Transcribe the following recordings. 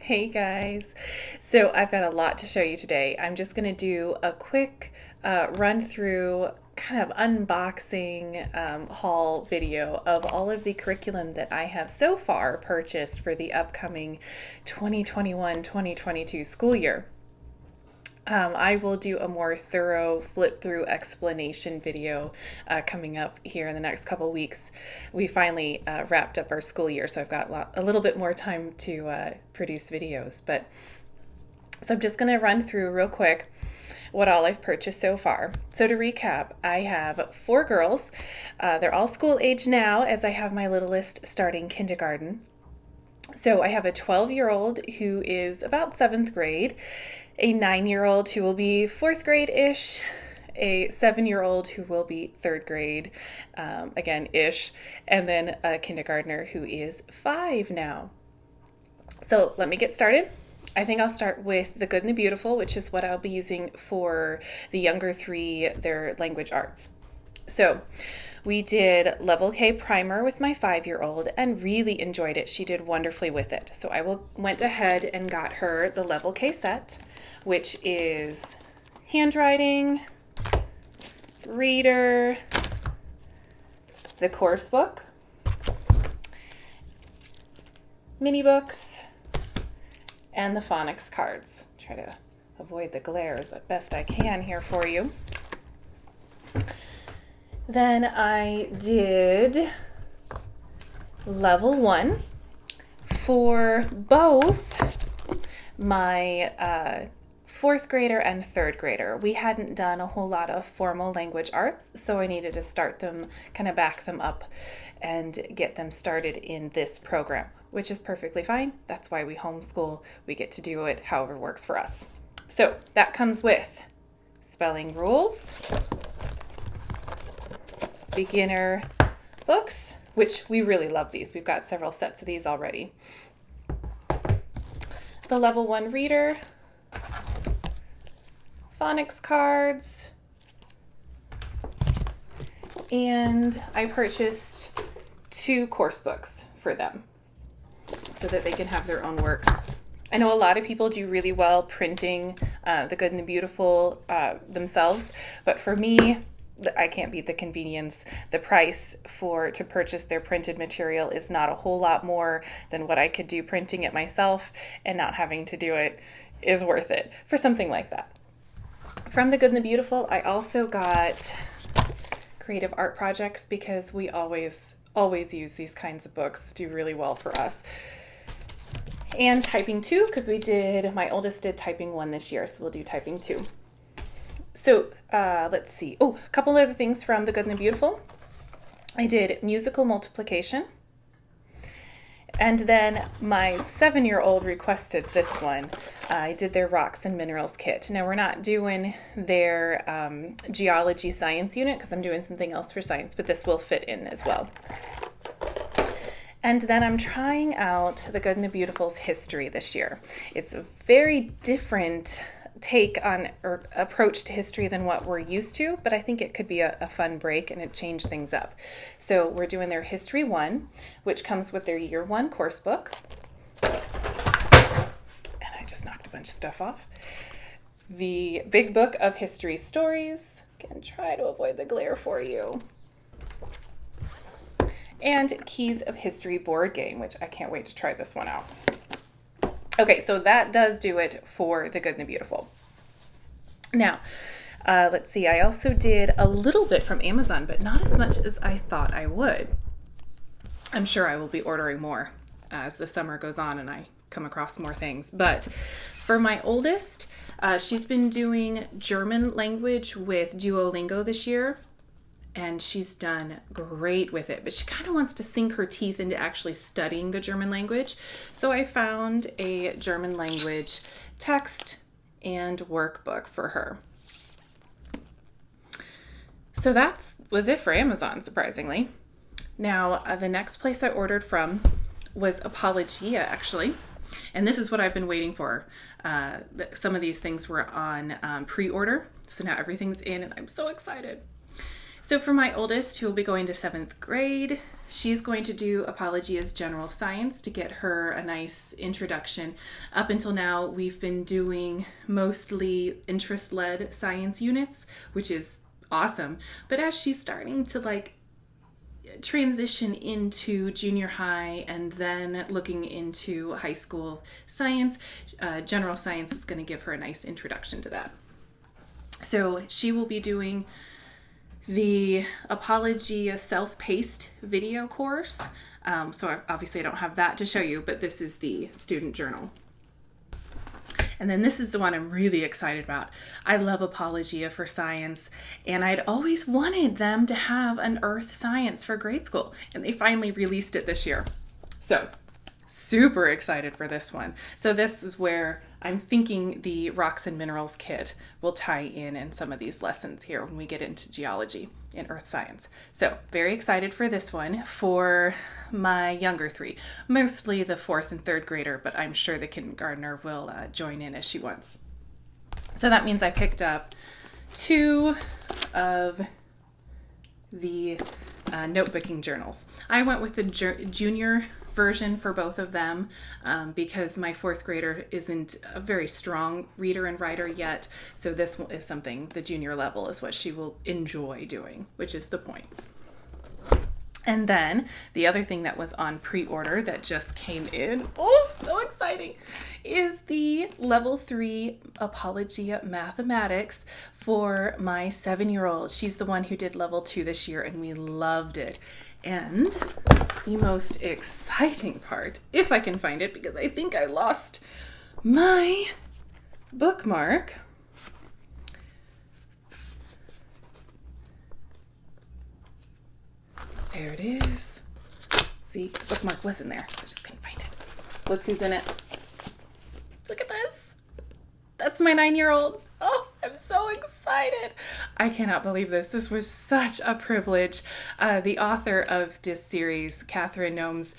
Hey guys. So I've got a lot to show you today. I'm just going to do a quick run through, kind of unboxing haul video of all of the curriculum that I have so far purchased for the upcoming 2021-2022 school year. I will do a more thorough flip through explanation video coming up here in the next couple weeks. We finally wrapped up our school year, so I've got a little bit more time to produce videos. So I'm just going to run through real quick what all I've purchased so far. So to recap, I have 4 girls. They're all school age now, as I have my littlest starting kindergarten. So I have a 12-year-old who is about 7th grade, a 9-year-old who will be 4th grade-ish, a 7-year-old who will be 3rd grade, again-ish, and then a kindergartner who is 5 now. So let me get started. I think I'll start with The Good and the Beautiful, which is what I'll be using for the younger 3, their language arts. So we did Level K Primer with my 5-year-old and really enjoyed it. She did wonderfully with it. So I went ahead and got her the Level K set, which is handwriting, reader, the course book, mini books, and the phonics cards. Try to avoid the glare as best I can here for you. Then I did Level 1 for both my 4th grader and 3rd grader. We hadn't done a whole lot of formal language arts, so I needed to start them, kind of back them up and get them started in this program, which is perfectly fine. That's why we homeschool. We get to do it however works for us. So that comes with spelling rules, beginner books, which we really love these. We've got several sets of these already. The Level 1 reader, phonics cards, and I purchased 2 course books for them so that they can have their own work. I know a lot of people do really well printing The Good and the Beautiful themselves, but for me, I can't beat the convenience. The price to purchase their printed material is not a whole lot more than what I could do printing it myself, and not having to do it is worth it for something like that. From The Good and the Beautiful, I also got creative art projects because we always use these kinds of books, do really well for us. And typing 2, because my oldest did typing 1 this year, so we'll do typing 2. So let's see. Oh, a couple other things from The Good and the Beautiful. I did musical multiplication. And then my 7-year-old requested this one. I did their rocks and minerals kit. Now we're not doing their geology science unit because I'm doing something else for science, but this will fit in as well. And then I'm trying out The Good and the Beautiful's history this year. It's a very different take on or approach to history than what we're used to, but I think it could be a fun break and it changed things up. So we're doing their History 1, which comes with their Year 1 course book. And I just knocked a bunch of stuff off. The Big Book of History Stories. Again, try to avoid the glare for you. And Keys of History board game, which I can't wait to try this one out. Okay, so that does do it for The Good and the Beautiful. Now, let's see. I also did a little bit from Amazon, but not as much as I thought I would. I'm sure I will be ordering more as the summer goes on and I come across more things. But for my oldest, she's been doing German language with Duolingo this year. And she's done great with it, but she kind of wants to sink her teeth into actually studying the German language. So I found a German language text and workbook for her. So that was it for Amazon, surprisingly. Now, the next place I ordered from was Apologia, actually. And this is what I've been waiting for. Some of these things were on pre-order, so now everything's in and I'm so excited. So for my oldest, who will be going to 7th grade, she's going to do Apologia's General Science to get her a nice introduction. Up until now, we've been doing mostly interest-led science units, which is awesome. But as she's starting to transition into junior high and then looking into high school science, general science is going to give her a nice introduction to that. So she will be doing the Apologia self-paced video course. So obviously I don't have that to show you, but this is the student journal. And then this is the one I'm really excited about. I love Apologia for science, and I'd always wanted them to have an earth science for grade school, and they finally released it this year. So super excited for this one. So this is where I'm thinking the rocks and minerals kit will tie in some of these lessons here when we get into geology and earth science. So very excited for this one for my younger three, mostly the 4th and 3rd grader, but I'm sure the kindergartner will join in as she wants. So that means I picked up 2 of the notebooking journals. I went with the junior version for both of them because my 4th grader isn't a very strong reader and writer yet. So this is something, the junior level is what she will enjoy doing, which is the point. And then the other thing that was on pre-order that just came in, oh, so exciting, is the level 3 Apologia Mathematics for my 7-year-old. She's the one who did level 2 this year, and we loved it. And the most exciting part, if I can find it, because I think I lost my bookmark. There it is. See, the bookmark was in there. I just couldn't find it. Look who's in it. Look at this. That's my 9-year-old. Oh, I'm so excited. I cannot believe this. This was such a privilege. The author of this series, Catherine Gnomes,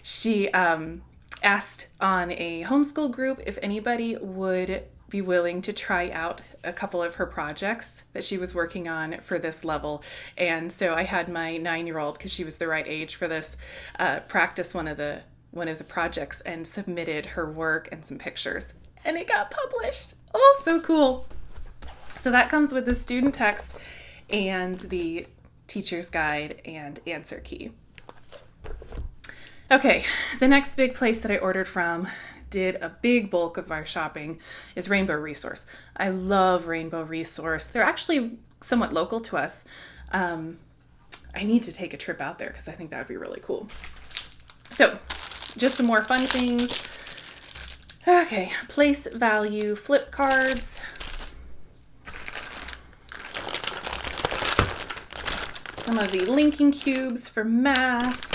she asked on a homeschool group if anybody would be willing to try out a couple of her projects that she was working on for this level. And so I had my 9-year-old, because she was the right age for this, practice one of the projects and submitted her work and some pictures. And it got published. Oh, so cool. So that comes with the student text and the teacher's guide and answer key. Okay, the next big place that I ordered from, did a big bulk of our shopping, is Rainbow Resource. I love Rainbow Resource. They're actually somewhat local to us. I need to take a trip out there because I think that would be really cool. So just some more fun things. Okay, place value flip cards. Some of the linking cubes for math.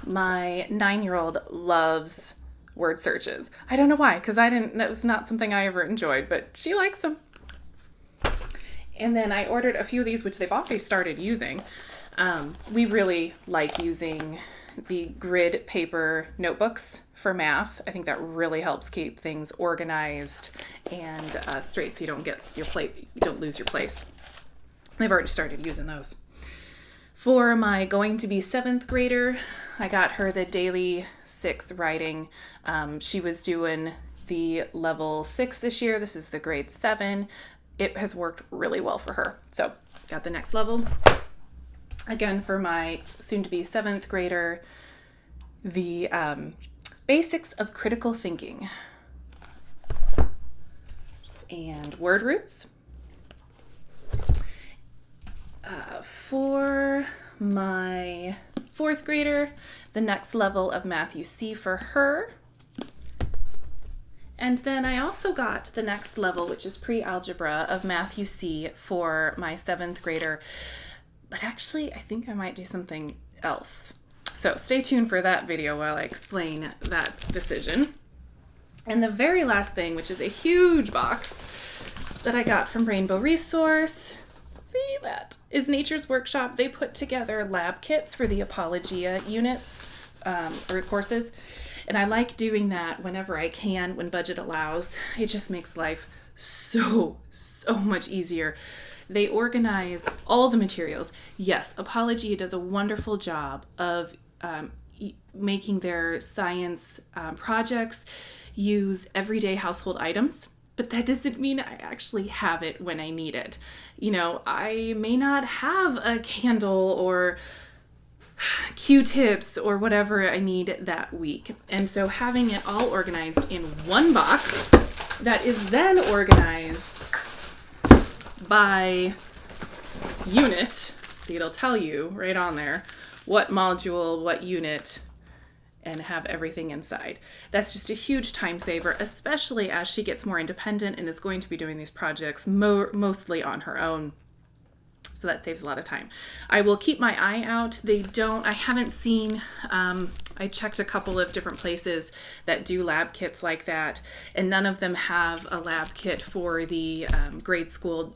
My 9-year-old loves word searches. I don't know why, because that was not something I ever enjoyed, but she likes them. And then I ordered a few of these, which they've already started using. We really like using the grid paper notebooks for math. I think that really helps keep things organized and straight, so you don't don't lose your place. They've already started using those. For my going to be 7th grader, I got her the daily 6 writing. She was doing the level 6 this year. This is the grade 7. It has worked really well for her. So got the next level. Again, for my soon to be 7th grader, the basics of critical thinking and word roots. For my 4th grader, the next level of Math UC for her. And then I also got the next level, which is Pre-Algebra of Math UC for my 7th grader. But actually, I think I might do something else. So stay tuned for that video while I explain that decision. And the very last thing, which is a huge box that I got from Rainbow Resource, see that, is Nature's Workshop. They put together lab kits for the Apologia units or courses. And I like doing that whenever I can, when budget allows. It just makes life so much easier. They organize all the materials. Yes, Apologia does a wonderful job of making their science projects use everyday household items, but that doesn't mean I actually have it when I need it. You know, I may not have a candle or Q-tips or whatever I need that week. And so having it all organized in one box that is then organized by unit, see, it'll tell you right on there what module, what unit, and have everything inside. That's just a huge time saver, especially as she gets more independent and is going to be doing these projects mostly on her own. So that saves a lot of time. I will keep my eye out. I haven't seen, I checked a couple of different places that do lab kits like that, and none of them have a lab kit for the grade school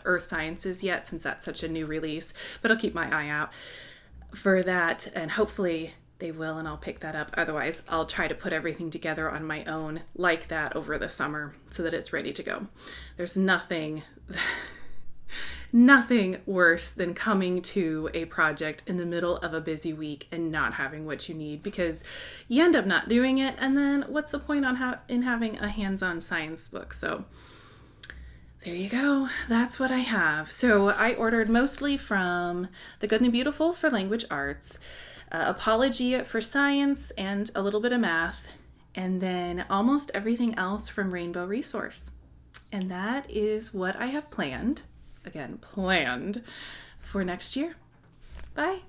earth sciences yet, since that's such a new release. But I'll keep my eye out for that, and hopefully they will, and I'll pick that up. Otherwise, I'll try to put everything together on my own like that over the summer so that it's ready to go. There's nothing worse than coming to a project in the middle of a busy week and not having what you need, because you end up not doing it, and then what's the point in having a hands-on science book? So there you go. That's what I have. So I ordered mostly from The Good and the Beautiful for language arts, Apologia for science and a little bit of math, and then almost everything else from Rainbow Resource. And that is what I have planned for next year. Bye.